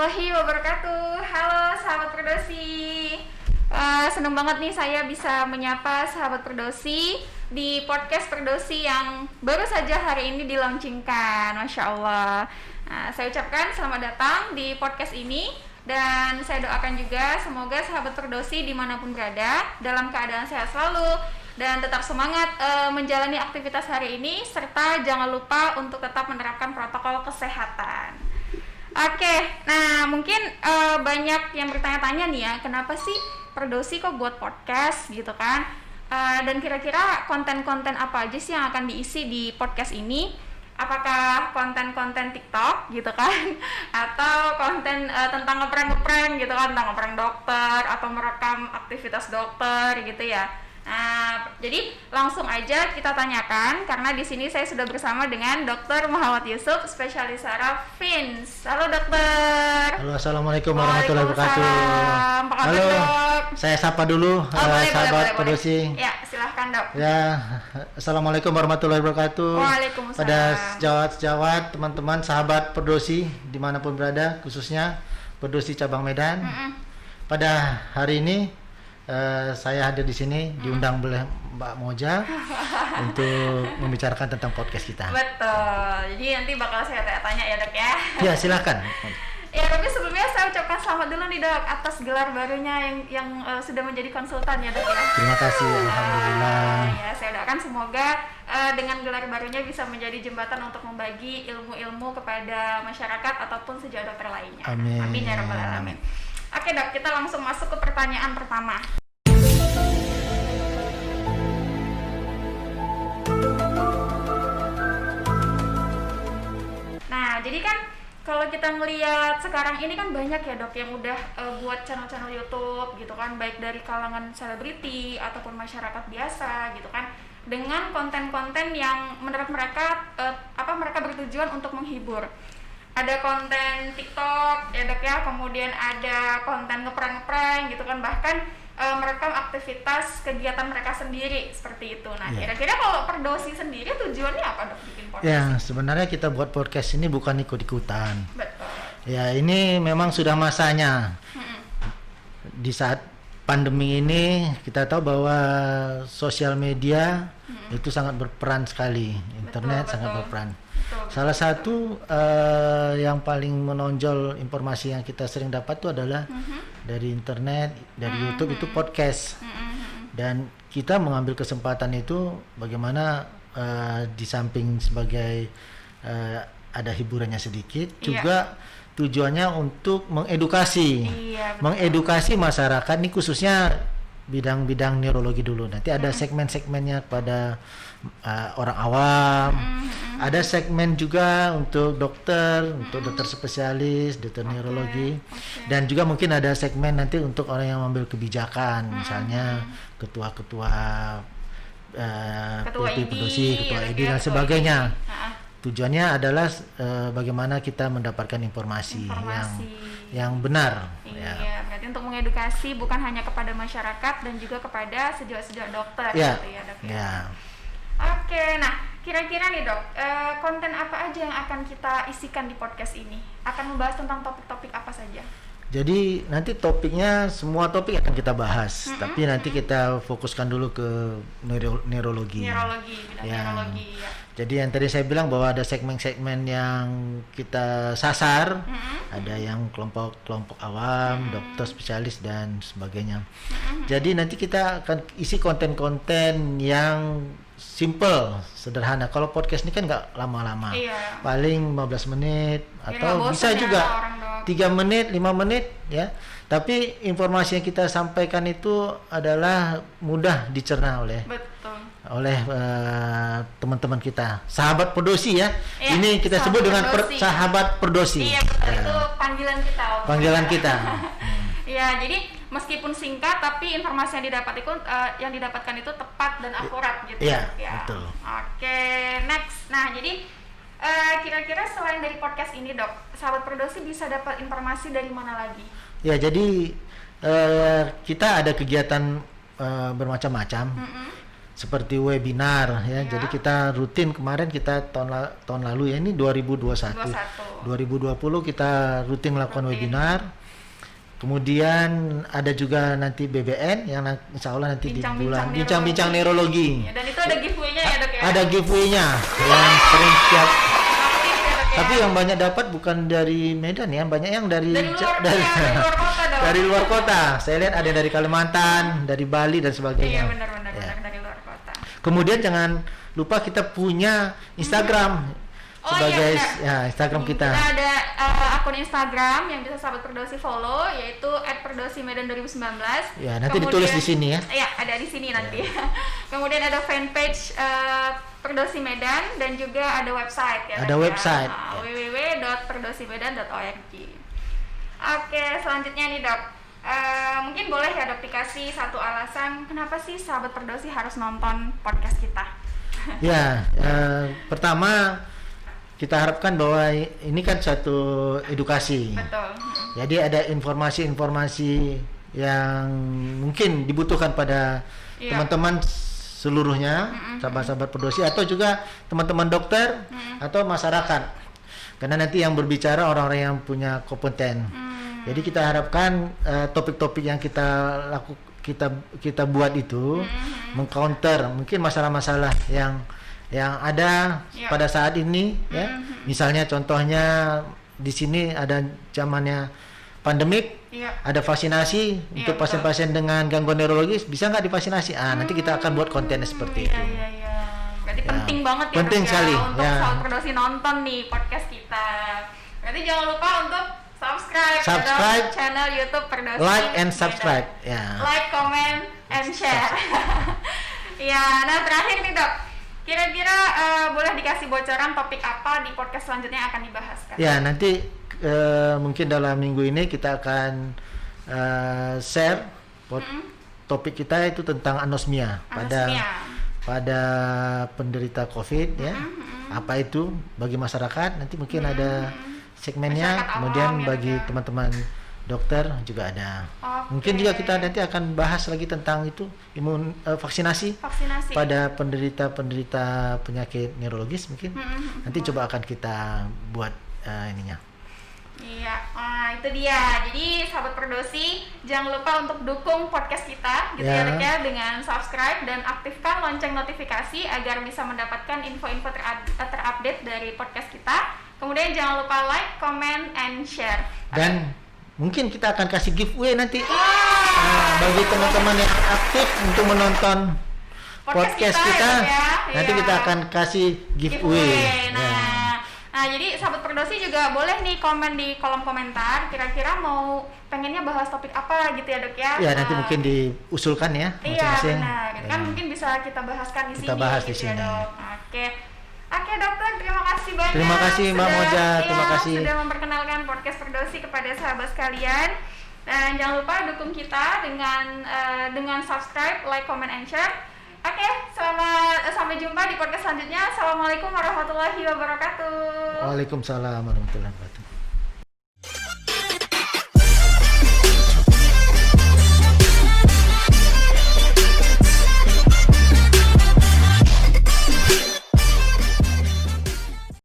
warahmatullahi wabarakatuh. Halo sahabat Perdosi. Seneng banget nih saya bisa menyapa sahabat Perdosi di podcast Perdosi yang baru saja hari ini di-launchingkan. Masya Allah. Saya ucapkan selamat datang di podcast ini. Dan saya doakan juga semoga sahabat Perdosi dimanapun berada dalam keadaan sehat selalu dan tetap semangat menjalani aktivitas hari ini, serta jangan lupa untuk tetap menerapkan protokol kesehatan. Oke, nah mungkin banyak yang bertanya-tanya nih ya, kenapa sih Perdosi kok buat podcast gitu kan? Dan kira-kira konten-konten apa aja sih yang akan diisi di podcast ini? Apakah konten-konten TikTok gitu kan? Atau konten tentang ngeprank gitu kan, tentang ngeprank dokter atau merekam aktivitas dokter gitu ya? Nah, jadi langsung aja kita tanyakan karena di sini saya sudah bersama dengan Dr. Muhammad Yusuf, spesialis saraf FINS. Halo dokter. Halo, assalamualaikum warahmatullahi wabarakatuh. Apa kabar, Halo, dok? saya sapa dulu sahabat Perdosi. Ya, silahkan dok. Ya, assalamualaikum warahmatullahi wabarakatuh. Waalaikumsalam. Pada sejawat-sejawat, teman-teman, sahabat Perdosi dimanapun berada, khususnya Perdosi cabang Medan. Pada hari ini saya hadir di sini diundang oleh Mbak Moja untuk membicarakan tentang podcast kita. Betul. Jadi nanti bakal saya tanya ya dok ya. Ya, silakan. Ya, tapi sebelumnya saya ucapkan selamat dulu nih dok atas gelar barunya yang sudah menjadi konsultan ya dok ya. Terima kasih, alhamdulillah. Ya, saya doakan semoga dengan gelar barunya bisa menjadi jembatan untuk membagi ilmu-ilmu kepada masyarakat ataupun sejawat dokter lainnya. Amin. Amin ya rabbal alamin. Oke dok, kita langsung masuk ke pertanyaan pertama. Nah, jadi kan kalau kita melihat sekarang ini kan banyak ya dok yang udah buat channel-channel YouTube gitu kan, baik dari kalangan selebriti ataupun masyarakat biasa gitu kan, dengan konten-konten yang menurut mereka mereka bertujuan untuk menghibur. Ada konten TikTok ya dok ya, kemudian ada konten ngeprank gitu kan, bahkan merekam aktivitas kegiatan mereka sendiri seperti itu. Nah, kira-kira kalau Perdosi sendiri tujuannya apa dok bikin podcast? Ya, sebenarnya kita buat podcast ini bukan ikut-ikutan. Betul. Ya, ini memang sudah masanya. Di saat pandemi ini kita tahu bahwa sosial media itu sangat berperan sekali. Internet betul. sangat berperan. Betul. Salah satu yang paling menonjol informasi yang kita sering dapat itu adalah dari internet, dari YouTube itu podcast. Dan kita mengambil kesempatan itu bagaimana di samping sebagai ada hiburannya sedikit, juga tujuannya untuk mengedukasi, mengedukasi masyarakat ini khususnya bidang-bidang neurologi dulu. Nanti ada segmen-segmennya kepada orang awam, ada segmen juga untuk dokter spesialis, dokter neurologi, dan juga mungkin ada segmen nanti untuk orang yang mengambil kebijakan, misalnya ketua-ketua Perdosi, ketua ID dan sebagainya. Tujuannya adalah bagaimana kita mendapatkan informasi yang benar. Iya, berarti untuk mengedukasi bukan hanya kepada masyarakat dan juga kepada sejawat-sejawat dokter gitu ya dok ya. Oke, nah kira-kira nih dok, konten apa aja yang akan kita isikan di podcast ini? Akan membahas tentang topik-topik apa saja? Jadi nanti topiknya, semua topik akan kita bahas, tapi nanti kita fokuskan dulu ke neurologi. Bidang neurologi ya. Jadi yang tadi saya bilang bahwa ada segmen-segmen yang kita sasar, ada yang kelompok awam, dokter spesialis dan sebagainya. Jadi nanti kita akan isi konten-konten yang simple, sederhana. Kalau podcast ini kan nggak lama-lama, paling 15 menit atau bisa juga 3 menit, 5 menit ya. Tapi informasi yang kita sampaikan itu adalah mudah dicerna oleh teman-teman kita, sahabat Perdosi ya. Ini kita sebut dengan sahabat Perdosi. Iya betul, itu panggilan kita. Panggilan kita. Ya, jadi meskipun singkat tapi informasi yang didapatkan itu tepat dan akurat gitu. Iya, ya. betul. Oke, next. Nah, jadi kira-kira selain dari podcast ini dok, sahabat Perdosi bisa dapat informasi dari mana lagi? Ya, jadi kita ada kegiatan bermacam-macam. seperti webinar ya. Jadi kita rutin, kemarin kita tahun lalu ya, ini 2021. 2020 kita rutin melakukan webinar. Kemudian ada juga nanti BBN yang insya Allah nanti di bulan bincang-bincang neurologi. Ya, dan itu ada giveaway-nya ya dok ya? Ada giveaway-nya yang sering setiap. Tapi yang banyak dapat bukan dari Medan ya, banyak yang dari luar kota dok. Dari luar kota. Saya lihat ada dari Kalimantan, dari Bali dan sebagainya. Iya benar dari luar kota. Kemudian jangan lupa kita punya Instagram. Sebagai Instagram kita. Kita ada akun Instagram yang bisa sahabat Perdosi follow, yaitu @perdosi_medan 2019. Ya, nanti ditulis di sini ya. Iya, ada di sini nanti. Kemudian ada fanpage Perdosi Medan dan juga ada website ya. Ada website. www.perdosimedan.org. Oke, selanjutnya nih dok. Mungkin boleh ya dok dikasih satu alasan kenapa sih sahabat Perdosi harus nonton podcast kita? Ya, pertama kita harapkan bahwa ini kan suatu edukasi. Betul. Jadi ada informasi-informasi yang mungkin dibutuhkan pada teman-teman seluruhnya, sahabat-sahabat Perdosi atau juga teman-teman dokter atau masyarakat. Karena nanti yang berbicara orang-orang yang punya kompeten. Jadi kita harapkan topik-topik yang kita buat itu mengcounter mungkin masalah-masalah yang ada pada saat ini ya. Misalnya contohnya di sini ada zamannya pandemik, ada vaksinasi untuk pasien-pasien dengan gangguan neurologis, bisa nggak divaksinasi? Nanti kita akan buat konten seperti itu. Berarti penting banget ya, penting sekali untuk sahabat Perdosi nonton nih podcast kita. Berarti jangan lupa untuk subscribe channel YouTube Perdosi. Like and subscribe. Like, comment, and share. Ya, nah terakhir nih dok. Kira-kira boleh dikasih bocoran topik apa di podcast selanjutnya yang akan dibahas kan? Ya, nanti mungkin dalam minggu ini kita akan share topik kita itu tentang anosmia. pada penderita COVID ya. Apa itu bagi masyarakat? Nanti mungkin ada segmennya, kemudian bagi teman-teman dokter juga ada. Mungkin juga kita nanti akan bahas lagi tentang itu vaksinasi pada penderita penyakit neurologis mungkin. Nanti coba akan kita buat ininya. Iya, itu dia. Jadi sahabat Perdosi jangan lupa untuk dukung podcast kita gitu ya dengan subscribe dan aktifkan lonceng notifikasi agar bisa mendapatkan info-info terupdate dari podcast kita. Kemudian jangan lupa like, comment, and share. Dan mungkin kita akan kasih giveaway nanti bagi teman-teman yang aktif untuk menonton podcast kita. Nanti kita akan kasih giveaway. Nah, jadi sahabat Perdosi juga boleh nih komen di kolom komentar. Kira-kira mau pengennya bahas topik apa gitu ya dok ya? Ya nanti mungkin diusulkan ya. Iya benar. Kan mungkin bisa kita bahaskan di sini. Kita bahas di sini. Ya, dok. Oke dokter, terima kasih banyak. Terima kasih Mbak Moja, terima kasih sudah memperkenalkan podcast Perdosi kepada sahabat sekalian. Dan jangan lupa dukung kita dengan subscribe, like, comment, and share. Oke, sampai jumpa di podcast selanjutnya. Assalamualaikum warahmatullahi wabarakatuh. Waalaikumsalam warahmatullahi wabarakatuh.